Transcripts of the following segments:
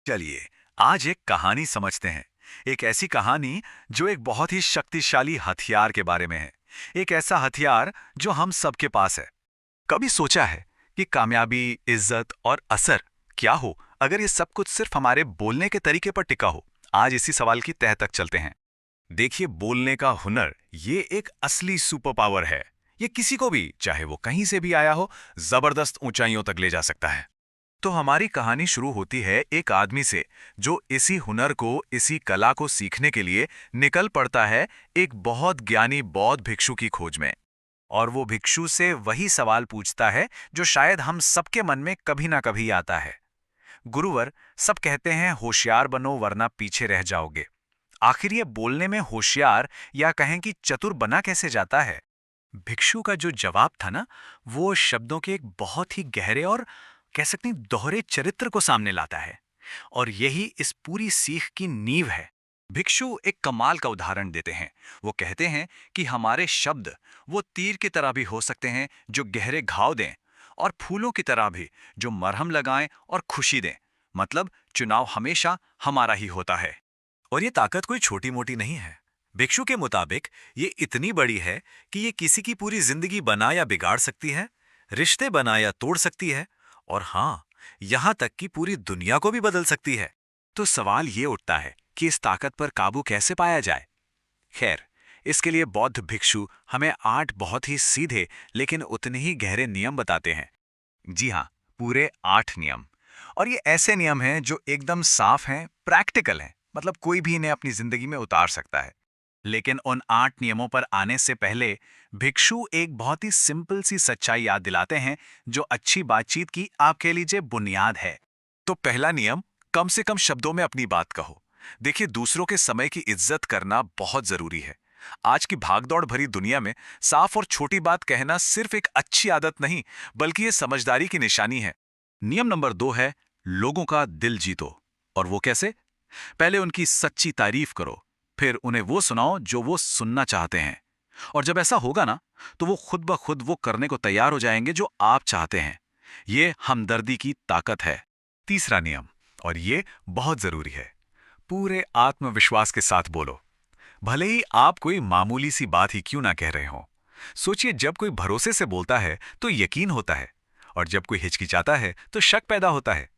चलिए, आज एक कहानी समझते हैं। एक ऐसी कहानी जो एक बहुत ही शक्तिशाली हथियार के बारे में है। एक ऐसा हथियार जो हम सबके पास है। कभी सोचा है कि कामयाबी, इज्जत और असर क्या हो अगर ये सब कुछ सिर्फ हमारे बोलने के तरीके पर टिका हो? आज इसी सवाल की तह तक चलते हैं। देखिए, बोलने का हुनर ये एक असली सुपर पावर है। ये किसी को भी, चाहे वो कहीं से भी आया हो, जबरदस्त ऊंचाइयों तक ले जा सकता है। तो हमारी कहानी शुरू होती है एक आदमी से जो इसी हुनर को, इसी कला को सीखने के लिए निकल पड़ता है एक बहुत ज्ञानी बौद्ध भिक्षु की खोज में। और वो भिक्षु से वही सवाल पूछता है जो शायद हम सबके मन में कभी ना कभी आता है। गुरुवर, सब कहते हैं होशियार बनो वरना पीछे रह जाओगे। आखिर ये बोलने में होशियार या कहें कि चतुर बना कैसे जाता है? भिक्षु का जो जवाब था ना, वो शब्दों के एक बहुत ही गहरे और कह सकते हैं दोहरे चरित्र को सामने लाता है। और यही इस पूरी सीख की नींव है। भिक्षु एक कमाल का उदाहरण देते हैं। वो कहते हैं कि हमारे शब्द वो तीर की तरह भी हो सकते हैं जो गहरे घाव दें, और फूलों की तरह भी जो मरहम लगाएं और खुशी दें। मतलब चुनाव हमेशा हमारा ही होता है। और ये ताकत कोई छोटी मोटी नहीं है। भिक्षु के मुताबिक ये इतनी बड़ी है कि ये किसी की पूरी जिंदगी बना या बिगाड़ सकती है, रिश्ते बना या तोड़ सकती है, और हाँ, यहां तक कि पूरी दुनिया को भी बदल सकती है। तो सवाल ये उठता है कि इस ताकत पर काबू कैसे पाया जाए? खैर, इसके लिए बौद्ध भिक्षु हमें 8 बहुत ही सीधे लेकिन उतने ही गहरे नियम बताते हैं। जी हाँ, पूरे 8 नियम। और ये ऐसे नियम हैं जो एकदम साफ हैं, प्रैक्टिकल हैं। मतलब कोई भी इन्हें अपनी जिंदगी में उतार सकता है। लेकिन उन 8 नियमों पर आने से पहले भिक्षु एक बहुत ही सिंपल सी सच्चाई याद दिलाते हैं जो अच्छी बातचीत की आपके लीजिए बुनियाद है। तो पहला नियम, कम से कम शब्दों में अपनी बात कहो। देखिए, दूसरों के समय की इज्जत करना बहुत जरूरी है। आज की भागदौड़ भरी दुनिया में साफ और छोटी बात कहना सिर्फ एक अच्छी आदत नहीं, बल्कि ये समझदारी की निशानी है। नियम नंबर 2 है, लोगों का दिल जीतो। और वो कैसे? पहले उनकी सच्ची तारीफ करो, फिर उन्हें वो सुनाओ जो वो सुनना चाहते हैं। और जब ऐसा होगा ना, तो वो खुद ब खुद वो करने को तैयार हो जाएंगे जो आप चाहते हैं। ये हमदर्दी की ताकत है। तीसरा नियम, और ये बहुत जरूरी है, पूरे आत्मविश्वास के साथ बोलो। भले ही आप कोई मामूली सी बात ही क्यों ना कह रहे हो। सोचिए, जब कोई भरोसे से बोलता है तो यकीन होता है, और जब कोई हिचकिचाता है तो शक पैदा होता है।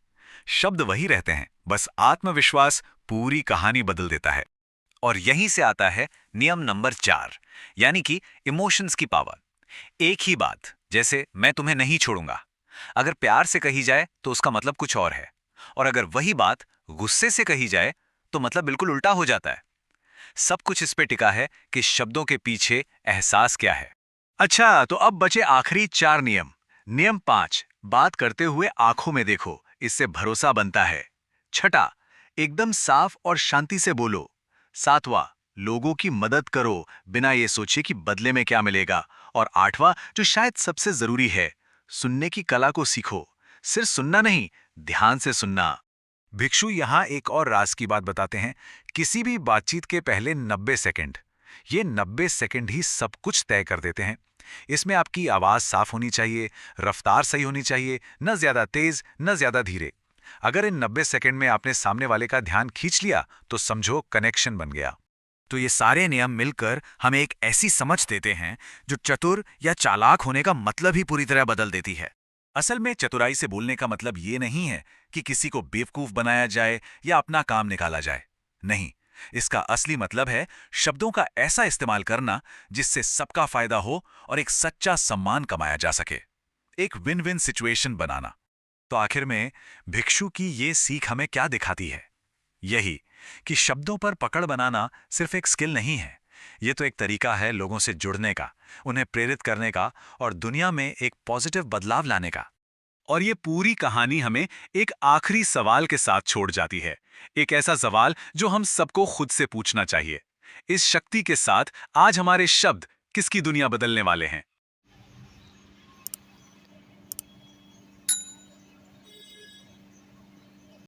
शब्द वही रहते हैं, बस आत्मविश्वास पूरी कहानी बदल देता है। और यहीं से आता है नियम नंबर 4, यानी कि इमोशंस की पावर। एक ही बात, जैसे मैं तुम्हें नहीं छोड़ूंगा, अगर प्यार से कही जाए तो उसका मतलब कुछ और है, और अगर वही बात गुस्से से कही जाए तो मतलब बिल्कुल उल्टा हो जाता है। सब कुछ इस पे टिका है कि शब्दों के पीछे एहसास क्या है। अच्छा, तो अब बचे आखिरी 4 नियम। नियम 5, बात करते हुए आंखों में देखो, इससे भरोसा बनता है। छठा, एकदम साफ और शांति से बोलो। सातवां, लोगों की मदद करो बिना ये सोचे कि बदले में क्या मिलेगा। और आठवां, जो शायद सबसे जरूरी है, सुनने की कला को सीखो। सिर्फ सुनना नहीं, ध्यान से सुनना। भिक्षु यहां एक और राज की बात बताते हैं। किसी भी बातचीत के पहले 90 सेकंड, ये 90 सेकंड ही सब कुछ तय कर देते हैं। इसमें आपकी आवाज साफ होनी चाहिए, रफ्तार सही होनी चाहिए, न ज्यादा तेज न ज्यादा धीरे। अगर इन 90 सेकंड में आपने सामने वाले का ध्यान खींच लिया तो समझो कनेक्शन बन गया। तो ये सारे नियम मिलकर हमें एक ऐसी समझ देते हैं जो चतुर या चालाक होने का मतलब ही पूरी तरह बदल देती है। असल में चतुराई से बोलने का मतलब ये नहीं है कि किसी को बेवकूफ बनाया जाए या अपना काम निकाला जाए। नहीं, इसका असली मतलब है शब्दों का ऐसा इस्तेमाल करना जिससे सबका फायदा हो और एक सच्चा सम्मान कमाया जा सके। एक विन विन सिचुएशन बनाना। तो आखिर में भिक्षु की ये सीख हमें क्या दिखाती है? यही कि शब्दों पर पकड़ बनाना सिर्फ एक स्किल नहीं है, ये तो एक तरीका है लोगों से जुड़ने का, उन्हें प्रेरित करने का और दुनिया में एक पॉजिटिव बदलाव लाने का। और ये पूरी कहानी हमें एक आखिरी सवाल के साथ छोड़ जाती है। एक ऐसा सवाल जो हम सबको खुद से पूछना चाहिए। इस शक्ति के साथ आज हमारे शब्द किसकी दुनिया बदलने वाले हैं?